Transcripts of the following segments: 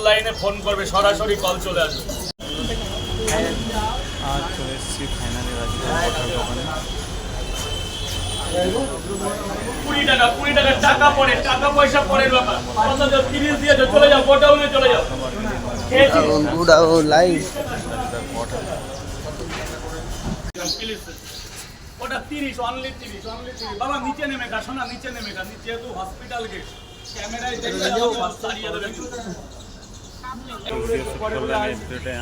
অনলাইনে ফোন করবে, সরাসরি কল চলে আসবে। আজ চলে এসেছি ফাইনালি রাজুদার দোকানে। 20 টাকা 20 টাকা টাকা পড়ে, টাকা পয়সা পড়ের ব্যাপার। 30 দিয়েছো, চলে যাও, গোডাউনে চলে যাও। লাইভ ওটা 30, অনলি 30, অনলি 30। বাবা নিচে নেমে গা, শোনা নিচে নেমে গা, নিচে তো হসপিটাল গেট, ক্যামেরায় দেখে যাও, সারিয়ে দেবে।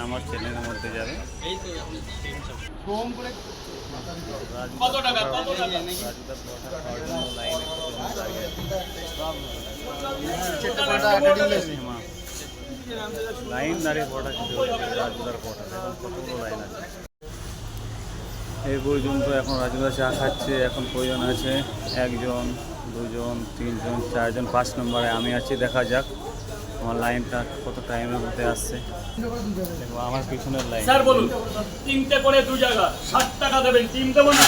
আমার চ্যানেলের মধ্যে যাবে। কত টাকা কত টাকা? লাইন দাঁড়িয়ে পড়া রাজুদার পড়া, এখন কতগুলো লাইন আছে। এই পর্যন্ত এখন রাজুদা চা খাচ্ছে। এখন প্রয়োজন আছে 1 জন 2 জন 3 জন 4 জন, 5 নম্বরে আমি আছি। দেখা যাক আমার লাইনটা কত টাইমের মধ্যে আসছে। দেখো আমার পিছনের লাইন। স্যার বলুন, 3টে করে 2 জায়গা 60 টাকা দেবেন। টিম দেবো না,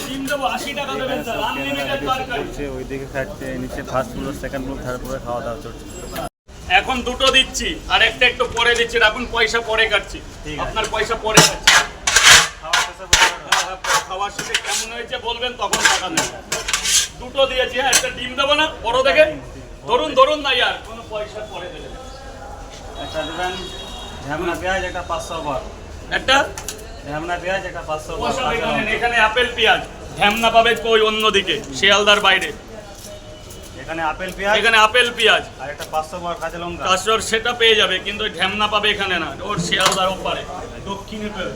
টিম দেবো 80 টাকা দেবেন স্যার। আনলিমিটেড তরকারি। ওইদিকে খাচ্ছে, নিচে first floor, second floor, third ফ্লোরে খাওয়া দাওয়া চলছে। এখন 2টো দিচ্ছি আর একটা একটু পরে দিচ্ছি। এখন পয়সা পরে কাটছি, আপনার পয়সা পরে কাটছি। খাওয়ার শেষে কেমন হয়েছে বলবেন, তখন টাকা নেবেন। 2টো দিয়েছি, হ্যাঁ একটা ডিম দেবো না, বড় দেখে ধরুন ধরুন না ইয়ার, কোনো পয়সা পরে দেবেন। একটা দেবেন ঝামনা পেঁয়াজ, একটা 500 বার। একটা ঝামনা পেঁয়াজ, একটা 500 বার। এখানে আপেল পেঁয়াজ, ঢ্যামনা পাবে কই অন্যদিকে, শিয়ালদার বাইরে। এখানে আপেল পেঁয়াজ, এখানে আপেল পেঁয়াজ আর একটা 500 বার কাঁচা লঙ্কা। কাঁচর সেটা পেয়ে যাবে, কিন্তু ঢ্যামনা পাবে এখানে না, ওর শিয়ালদার ওপারে দক্ষিণে পেয়ে,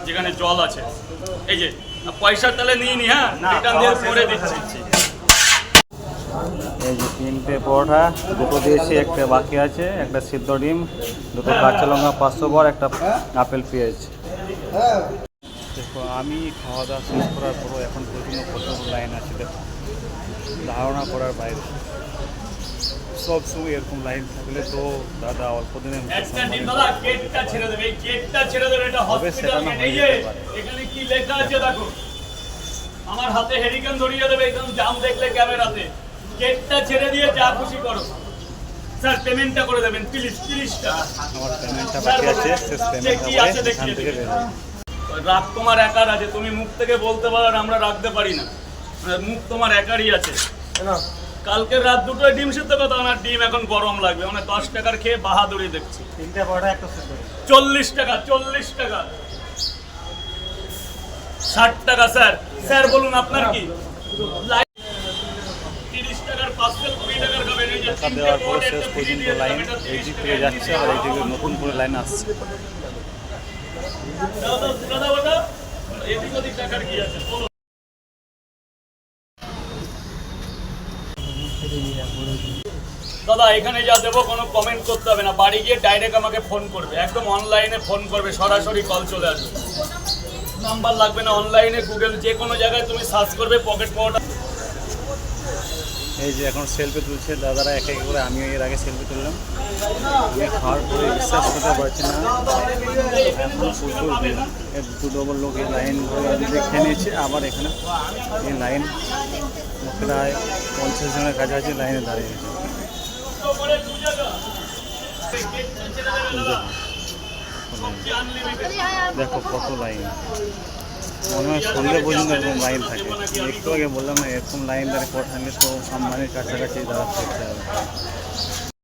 যেখানে জল আছে। এই যে পয়সা তাহলে নিয়ে নি, হ্যাঁ রিটার্ন দিয়ে পরে দিচ্ছি। এই যে 3টে পরোটা, 2টো দিয়েছি, একটা বাকি আছে, একটা সিদ্ধ ডিম, 2টো কাঁচা লঙ্কা 500 বার, একটা আপেল পেঁয়াজ। দেখো আমি খাওয়া দাওয়া শেষ করার পরও এখন পর্যন্ত কতগুলো লাইন আছে। দেখো ধারণা করার বাইরে। সব সময় এরকম লাইন থাকলে তো দাদা অল্প দিনের একটা ডিম দাদা গেটটা ছেড়ে দেবে, এই গেটটা ছেড়ে দেবে, এটা হসপিটাল গেট। এই যে এখানে কি লেখা আছে দেখো, আমার হাতে হেরিকেন ধরিয়ে দেবে একদম জাম দেখলে ক্যামেরাতে। গেটটা ছেড়ে দিয়ে যা খুশি করো। স্যার পেমেন্টটা করে দেবেন প্লিজ, 30 টাকা। আমার পেমেন্টটা বাকি আছে, শেষ পেমেন্টটা করে এখান থেকে বের হবো। রাগ তোমার একার আছে, তুমি মুখ থেকে বলতে পারো আর আমরা রাখতে পারি না, মুখ তোমার একারই আছে। কালকে রাত 2টোয় ডিম সিদ্ধ কথা না, ডিম এখন গরম লাগবে, মানে 10 টাকার খেয়ে বাহাদুরি দেখছি। 3টে পরোটা, একটা সিদ্ধ ডিম। 40 টাকা 40 টাকা 60 টাকা। স্যার স্যার বলুন আপনার কি? 30 টাকার পার্সেল 20 টাকার খাবেন। এই যে টাকা দেওয়ার পর শেষ পর্যন্ত লাইন এই দিক থেকে যাচ্ছে, আর এই দিকে নতুন করে লাইন আসছে। এদিক ওদিক টাকার কি আছে বলো। দাদা এখানে যা দেবো কোনো কমেন্ট করতে হবে না, বাড়ি গিয়ে ডাইরেক্ট আমাকে ফোন করবে, একদম অনলাইনে ফোন করবে, সরাসরি কল চলে আসবে। নাম্বার লাগবে না, অনলাইনে গুগল যে কোনো জায়গায় তুমি সার্চ করবে পকেট পাওয়াটা। এই যে এখন সেলফি তুলছে দাদারা এক এক করে, আমিও এর আগে সেলফি তুললাম। আমি খাওয়ার পরে বিশ্বাস করতে পারছি না, এখন প্রচুর ভিড়। 2 ডবল লোক এই লাইন ধরে দেখে নিয়েছে। আবার এখানে এই লাইন প্রায় 50 জনের কাছাকাছি লাইনে দাঁড়িয়ে গেছে। দেখো কত লাইন, মনে হয় সন্ধ্যে পর্যন্ত এরকম লাইন থাকে। একটু আগে বললাম না, এরকম লাইন দাঁড়িয়ে পড়া থাকলে তো সম্মানের কাছাকাছি দাঁড়া থাকতে হবে।